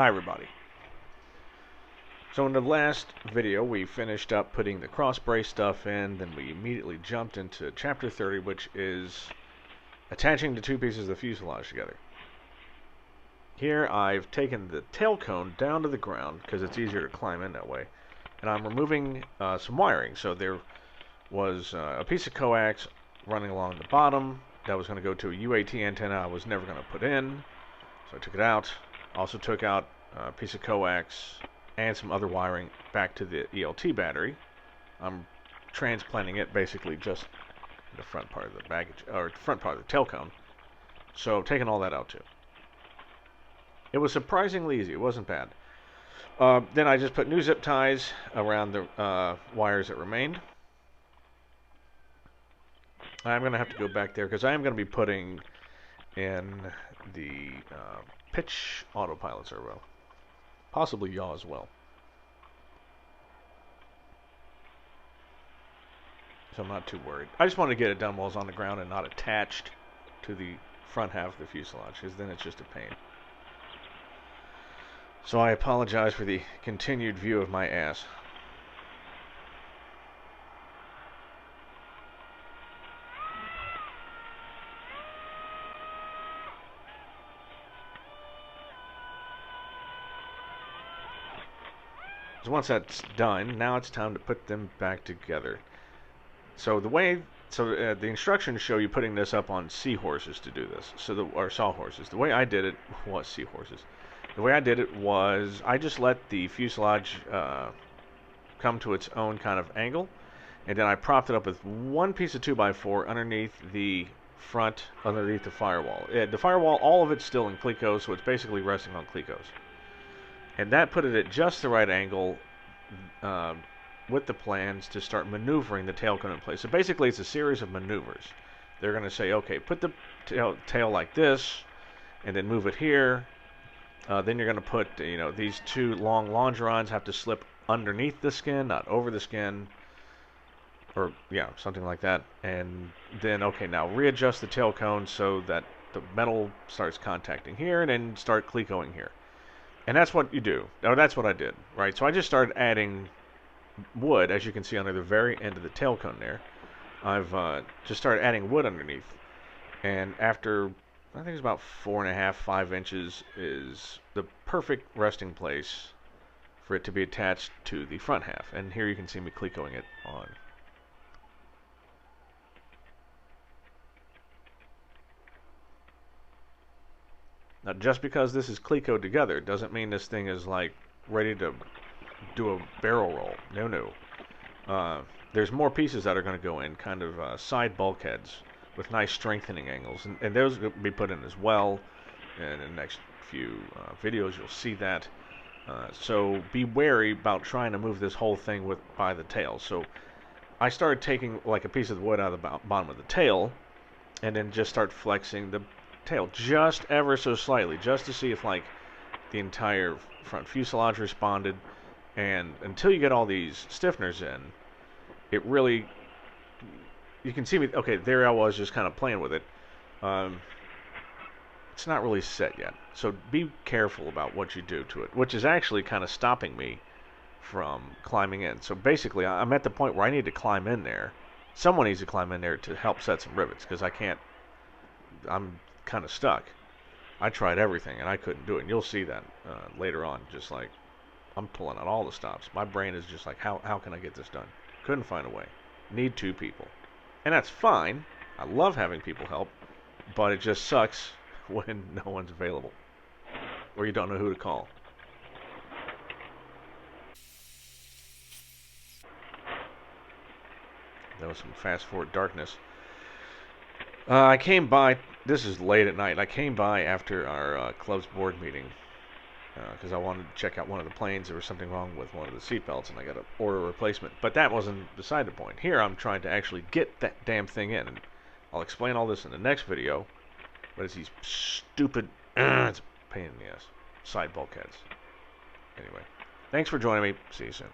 Hi everybody. So in the last video we finished up putting the cross brace stuff in, then we immediately jumped into chapter 30, which is attaching the two pieces of the fuselage together. Here I've taken the tail cone down to the ground because it's easier to climb in that way, and I'm removing some wiring. So there was a piece of coax running along the bottom that was going to go to a UAT antenna I was never going to put in, so I took it out. Also took out a piece of coax and some other wiring back to the ELT battery. I'm transplanting it basically just in the front part of the baggage, or front part of the tail cone. So I've taken all that out too. It was surprisingly easy. It wasn't bad. Then I just put new zip ties around the wires that remained. I'm going to have to go back there because I am going to be putting in the pitch autopilot servo. Possibly yaw as well. So I'm not too worried. I just wanted to get it done while it's on the ground and not attached to the front half of the fuselage, because then it's just a pain. So I apologize for the continued view of my ass. So once that's done, now it's time to put them back together. So the instructions show you putting this up on seahorses to do this. Or sawhorses. The way I did it was seahorses. The way I did it was I just let the fuselage come to its own kind of angle, and then I propped it up with one piece of 2x4 underneath the front, underneath the firewall. The firewall, all of it's still in clecos, so it's basically resting on clecos. And that put it at just the right angle with the plans to start maneuvering the tail cone in place. So basically it's a series of maneuvers. They're going to say, okay, put the tail like this, and then move it here. Then you're going to put, these two long longerons have to slip underneath the skin, not over the skin. Or, yeah, something like that. And then, okay, now readjust the tail cone so that the metal starts contacting here, and then start clecoing here. And that's what you do. Or that's what I did, right? So I just started adding wood, as you can see under the very end of the tail cone there. I've just started adding wood underneath. And after, I think it's about 4.5, 5 inches is the perfect resting place for it to be attached to the front half. And here you can see me clecoing it on. Now, just because this is clecoed together doesn't mean this thing is like ready to do a barrel roll. No. There's more pieces that are going to go in, kind of side bulkheads with nice strengthening angles, and those will be put in as well. And in the next few videos, you'll see that. So be wary about trying to move this whole thing by the tail. So I started taking like a piece of the wood out of the bottom of the tail, and then just start flexing the tail just ever so slightly, just to see if like the entire front fuselage responded. And until you get all these stiffeners in, it really, you can see me, okay, there I was just kind of playing with it. It's not really set yet, so be careful about what you do to it, which is actually kind of stopping me from climbing in. So basically I'm at the point where I need to climb in there. Someone needs to climb in there to help set some rivets, because I can't, I'm kind of stuck. I tried everything and I couldn't do it, and you'll see that later on. Just like I'm pulling out all the stops. My brain is just like, how can I get this done? Couldn't find a way. Need 2 people, and that's fine. I love having people help, but it just sucks when no one's available or you don't know who to call. That was some fast forward darkness. I came by, this is late at night, I came by after our club's board meeting because I wanted to check out one of the planes. There was something wrong with one of the seatbelts and I got to order a replacement. But that wasn't beside the point. Here I'm trying to actually get that damn thing in. And I'll explain all this in the next video, but it's these stupid, it's a pain in the ass, side bulkheads. Anyway, thanks for joining me. See you soon.